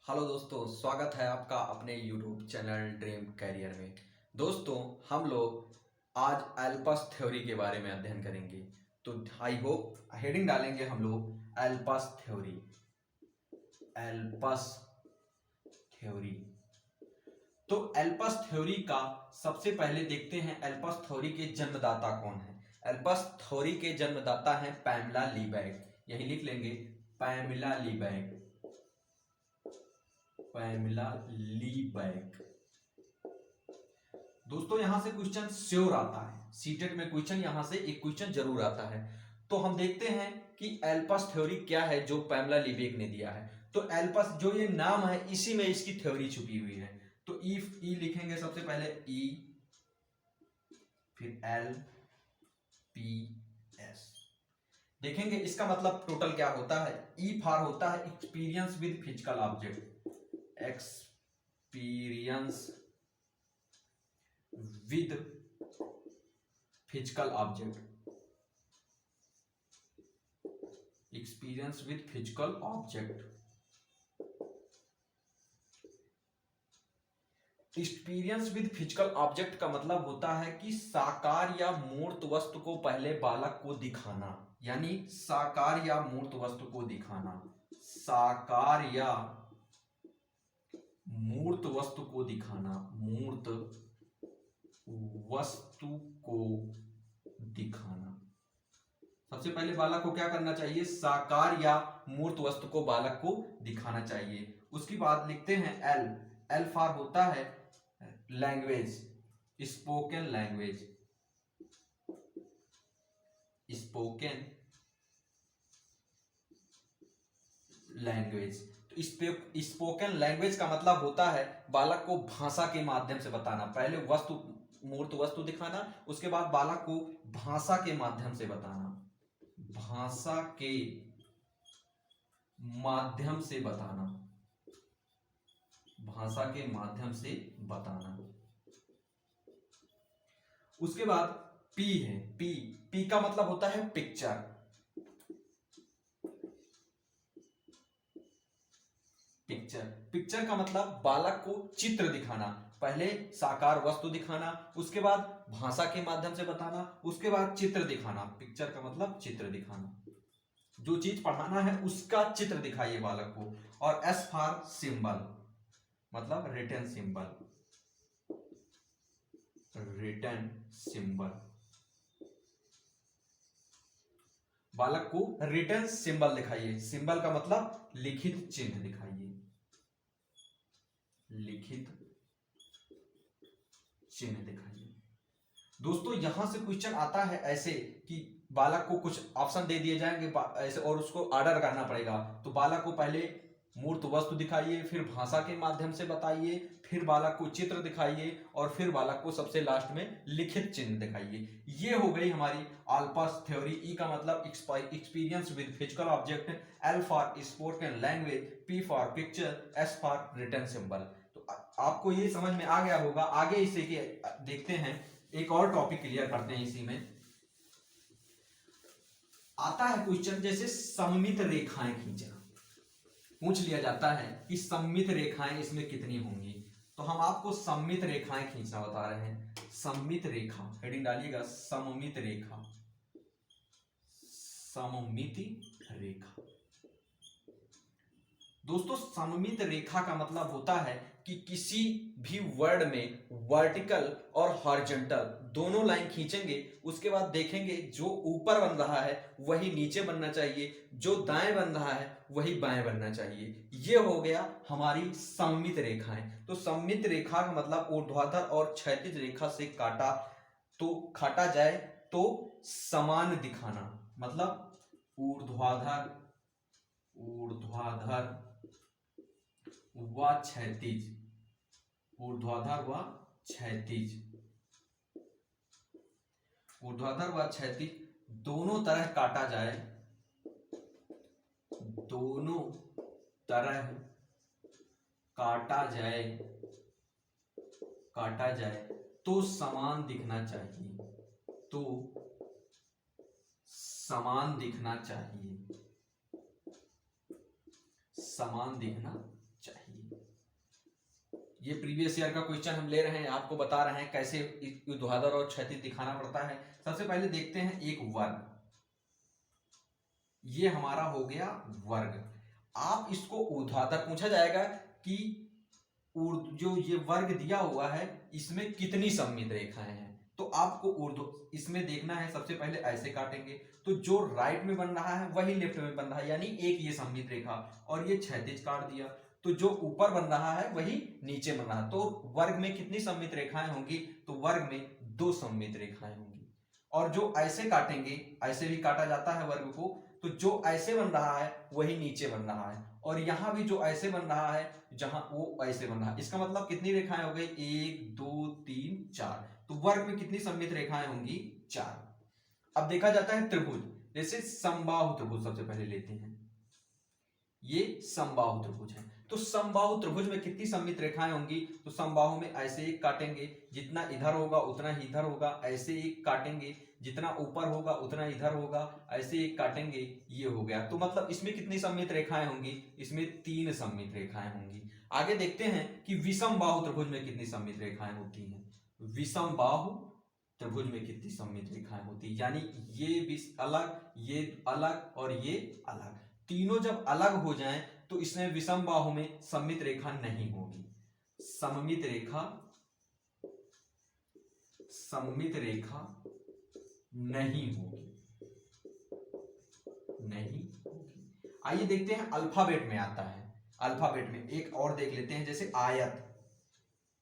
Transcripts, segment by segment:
Hello दोस्तों, स्वागत है आपका अपने YouTube चैनल ड्रीम कैरियर में। दोस्तों, हम लोग आज एल्पस थ्योरी के बारे में अध्ययन करेंगे। तो आई होप हेडिंग डालेंगे हम लोग एल्पस थ्योरी। Alps theory. तो एल्पस थ्योरी का सबसे पहले देखते हैं एल्पस थ्योरी के जन्मदाता कौन है। एल्पस थ्योरी के जन्मदाता हैं पैमेला लीबैक। यही लिख लेंगे, पैमेला लीबैक। पैमेला लीबैक। दोस्तों, यहां से क्वेश्चन श्योर आता है, सीटेट में क्वेश्चन यहां से एक क्वेश्चन जरूर आता है। तो हम देखते हैं कि एल्पस थ्योरी क्या है जो पैमेला लीबैक ने दिया है। तो एल्पस जो ये नाम है, इसी में इसकी थ्योरी छुपी हुई है। तो ई लिखेंगे सबसे पहले, ई फिर एल पी एस। देखेंगे इसका मतलब टोटल क्या होता है। ई फॉर होता है experience with physical object. Experience with physical object. Experience with physical object. Experience with physical object का मतलब होता है कि साकार या मूर्त वस्तु को पहले बालक को दिखाना, यानी साकार या मूर्त वस्तु को दिखाना। साकार या मूर्त वस्तु को दिखाना। मूर्त वस्तु को दिखाना। सबसे पहले बालक को क्या करना चाहिए, साकार या मूर्त वस्तु को बालक को दिखाना चाहिए। उसके बाद लिखते हैं एल। एल फॉर होता है language, spoken language. Spoken language. तो स्पोकन लैंग्वेज का मतलब होता है बालक को भाषा के माध्यम से बताना। पहले वस्तु, मूर्त वस्तु दिखाना, उसके बाद बालक को भाषा के माध्यम से बताना। भाषा के माध्यम से बताना। भाषा के माध्यम से बताना। उसके बाद पी है। पी का मतलब होता है पिक्चर। पिक्चर का मतलब बालक को चित्र दिखाना। पहले साकार वस्तु दिखाना, उसके बाद भाषा के माध्यम से बताना, उसके बाद चित्र दिखाना। पिक्चर का मतलब चित्र दिखाना। जो चीज पढ़ाना है उसका चित्र दिखाइए बालक को। और एस फॉर सिंबल, मतलब रिटन सिंबल। Written symbol. बालक को रिटन सिंबल दिखाइए। सिंबल का मतलब लिखित चिन्ह दिखाइए। लिखित चिन्ह दिखाइए। दोस्तों, यहां से क्वेश्चन आता है ऐसे कि बालक को कुछ ऑप्शन दे दिए जाएंगे ऐसे, और उसको ऑर्डर करना पड़ेगा। तो बालक को पहले मूर्त वस्तु दिखाइए, फिर भाषा के माध्यम से बताइए, फिर बालक को चित्र दिखाइए, और फिर बालक को सबसे लास्ट में लिखित चिन्ह दिखाइए। ये हो गई हमारी एल्पस थ्योरी। ई का मतलब experience with physical object, L for spoken language, P for picture, S for written symbol. तो आपको ये समझ में आ गया होगा। आगे इसे देखते हैं, एक और टॉपिक क्लियर करते हैं। इसी में आता है क्वेश्चन, जैसे सममित रेखाएं खींचना। पूछ लिया जाता है कि सममित रेखाएं इसमें कितनी होंगी। तो हम आपको सममित रेखाएं खींचना बता रहे हैं। सममित रेखा, हेडिंग डालिएगा, सममित रेखा। सममित रेखा। दोस्तों, सममित रेखा का मतलब होता है कि किसी भी वर्ड में वर्टिकल और हॉरिजॉन्टल दोनों लाइन खींचेंगे, उसके बाद देखेंगे जो ऊपर बन रहा है वही नीचे बनना चाहिए, जो दाएं बन रहा है वही बाएं बनना चाहिए। ये हो गया हमारी सममित रेखाएं। तो सममित रेखा का मतलब ऊर्ध्वाधर और क्षैतिज रेखा से काटा जाए तो समान दिखाना। मतलब ऊर्ध्वाधर व क्षैतिज। ऊर्ध्वाधर व क्षैतिज। ऊर्ध्वाधर व क्षैतिज दोनों तरह काटा जाए। दोनों तरह काटा जाए तो समान दिखना चाहिए। तो समान दिखना चाहिए। समान दिखना चाहिए। ये प्रीवियस ईयर का क्वेश्चन हम ले रहे हैं, आपको बता रहे हैं कैसे ऊर्ध्वाधर और क्षैतिज दिखाना पड़ता है। सबसे पहले देखते हैं एक वर्ग, ये हमारा हो गया वर्ग। आप इसको ऊर्ध्वाधर पूछा जाएगा कि जो ये वर्ग दिया हुआ है इसमें कितनी सममित रेखाएं हैं, तो आपको इसमें देखना है। सबसे पहले ऐसे काटेंगे तो जो राइट में बन रहा है वही लेफ्ट में बन रहा है, यानी एक ये सममित रेखा और ये क्षैतिज काट दिया, तो जो ऊपर बन रहा है वही नीचे बन रहा है। तो वर्ग में कितनी सममित रेखाएं होंगी, तो वर्ग में 2 सममित रेखाएं होंगी। और जो ऐसे काटेंगे, ऐसे भी काटा जाता है वर्ग को, तो जो ऐसे बन रहा है वही नीचे बन रहा है, और यहां भी जो ऐसे बन रहा है जहां वो ऐसे बन रहा है। इसका मतलब कितनी रेखाएं हो गई, 1 2 3 4। तो वर्ग में कितनी सममित रेखाएं होंगी, 4। अब देखा जाता है त्रिभुज, जैसे समबाहु त्रिभुज सबसे पहले लेते हैं। ये समबाहु त्रिभुज है, तो समबाहु त्रिभुज में कितनी सममित रेखाएं होंगी, तो समबाहु में ऐसे एक काटेंगे, जितना इधर होगा उतना ही इधर होगा, ऐसे एक काटेंगे, जितना ऊपर होगा उतना इधर होगा, ऐसे एक काटेंगे, ये हो गया। तो मतलब इसमें कितनी सममित रेखाएं होंगी, इसमें 3 सममित रेखाएं होंगी। आगे देखते हैं कि विषम बाहु त्रिभुज में कितनी सममित रेखाएं होती हैं। विषम बाहु त्रिभुज में कितनी सममित रेखाएं होती है, यानी ये अलग, ये अलग और ये अलग, तीनों जब अलग हो जाएं तो इसमें विषम बाहु में सममित रेखा नहीं होगी। सममित रेखा नहीं होगी, नहीं होगी। आइए देखते हैं अल्फाबेट में आता है। अल्फाबेट में एक और देख लेते हैं, जैसे आयत,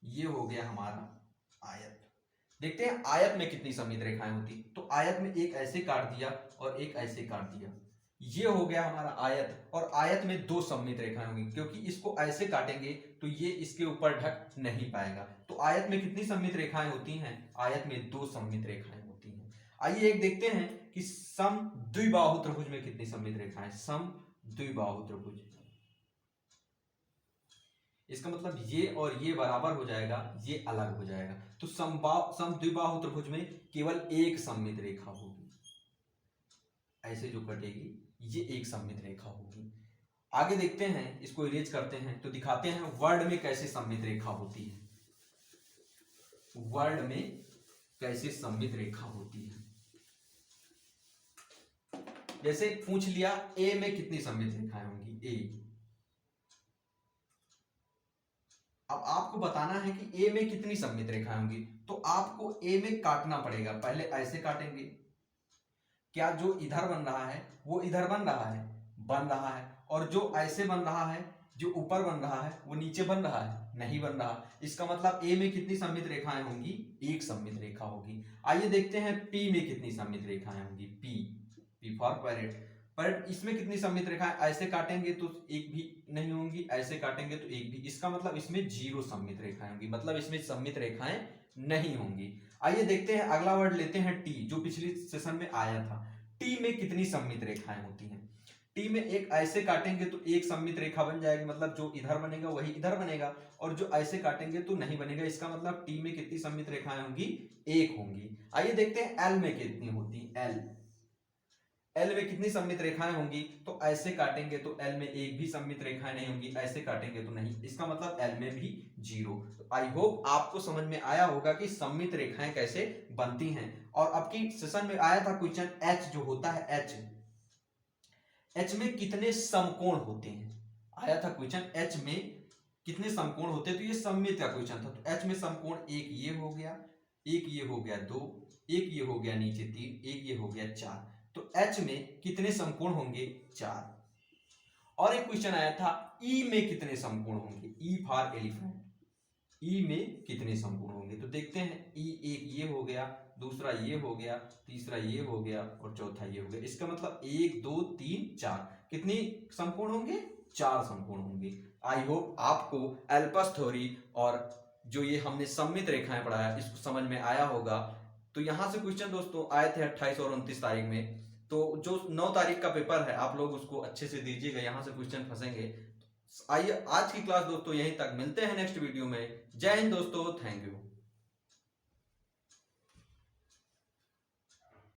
ये हो गया हमारा आयत। देखते हैं आयत में कितनी सममित रेखाएं होती, तो आयत में एक ऐसे काट दिया और एक ऐसे काट दिया, ये हो गया हमारा आयत। और आयत में 2 सममित रेखाएं होंगी, क्योंकि इसको ऐसे काटेंगे तो ये इसके ऊपर ढक नहीं पाएगा। तो आयत में कितनी सममित रेखाएं होती हैं, आयत में 2 सममित रेखाएं होती हैं। आइए एक देखते हैं कि समद्विबाहु त्रिभुज में कितनी सममित रेखाएं। समद्विबाहु त्रिभुज, इसका मतलब ये और ये बराबर हो जाएगा, ये अलग हो जाएगा। तो समद्विबाहु त्रिभुज में केवल एक सममित रेखा होगी, ऐसे जो कटेगी ये एक सममित रेखा होगी। आगे देखते हैं, इसको इरेज करते हैं तो दिखाते हैं वर्ड में कैसे सममित रेखा होती है। वर्ड में कैसे सममित रेखा होती है, जैसे पूछ लिया ए में कितनी सममित रेखाएं होंगी, ए। अब आपको बताना है कि ए में कितनी सममित रेखाएं होंगी, तो आपको ए में काटना पड़ेगा। पहले ऐसे काटेंगे, क्या जो इधर बन रहा है वो इधर बन रहा है, बन रहा है, और जो ऐसे बन रहा है, जो ऊपर बन रहा है वो नीचे बन रहा है, नहीं बन रहा। इसका मतलब ए में कितनी सममित रेखाएं होंगी, एक सममित रेखा होगी। आइए देखते हैं पी में कितनी सममित रेखाएं होंगी। P for parrot. पैरेट, इसमें कितनी सममित रेखाएं, ऐसे काटेंगे तो एक भी नहीं होंगी, ऐसे काटेंगे तो एक भी। इसका मतलब इसमें 0 सममित रेखाएं होंगी, मतलब इसमें सममित रेखाएं नहीं होंगी। आइए देखते हैं अगला वर्ड लेते हैं टी, जो पिछली सेशन में आया था। टी में कितनी सममित रेखाएं होती हैं, टी में एक ऐसे काटेंगे तो एक सममित रेखा बन जाएगी, मतलब जो इधर बनेगा वही इधर बनेगा, और जो ऐसे काटेंगे तो नहीं बनेगा। इसका मतलब टी में कितनी सममित रेखाएं होंगी, एक होंगी। आइए देखते हैं एल में कितनी होती, एल में कितनी सममित रेखाएं होंगी, तो ऐसे काटेंगे तो एल में एक भी सममित रेखाएं नहीं होंगी, ऐसे काटेंगे तो नहीं। इसका मतलब एल में भी 0। तो आई होप आपको समझ में आया होगा कि सममित रेखाएं कैसे बनती हैं। और अब की सेशन में आया था क्वेश्चन एच जो होता है, एच में कितने समकोण होते हैं, आया था क्वेश्चन एच में कितने समकोण होते हैं, तो ये सममित का क्वेश्चन था। तो एच में समकोण एक ये हो गया, एक ये हो गया 2, एक ये हो गया नीचे 3, एक ये हो गया 4। तो H में कितने समकोण होंगे, 4। और एक क्वेश्चन आया था E में कितने समकोण होंगे, E फॉर एलिफेंट, E में कितने समकोण होंगे। तो देखते हैं, E एक ये हो गया, दूसरा ये हो गया, तीसरा ये हो गया और चौथा ये हो गया। इसका मतलब 1 2 3 4 कितनी समकोण होंगे, 4 समकोण होंगे। आई होप आपको एल्पस थ्योरी और जो ये हमने सममित रेखाएं पढ़ाया इसको समझ में आया होगा। तो यहां से क्वेश्चन दोस्तों आए थे 28 और 29 तारीख में, तो जो 9 तारीख का पेपर है आप लोग उसको अच्छे से दीजिएगा, यहां से क्वेश्चन फंसेंगे। आइए आज की क्लास दोस्तों यहीं तक, मिलते हैं नेक्स्ट वीडियो में। जय हिंद दोस्तों, थैंक यू।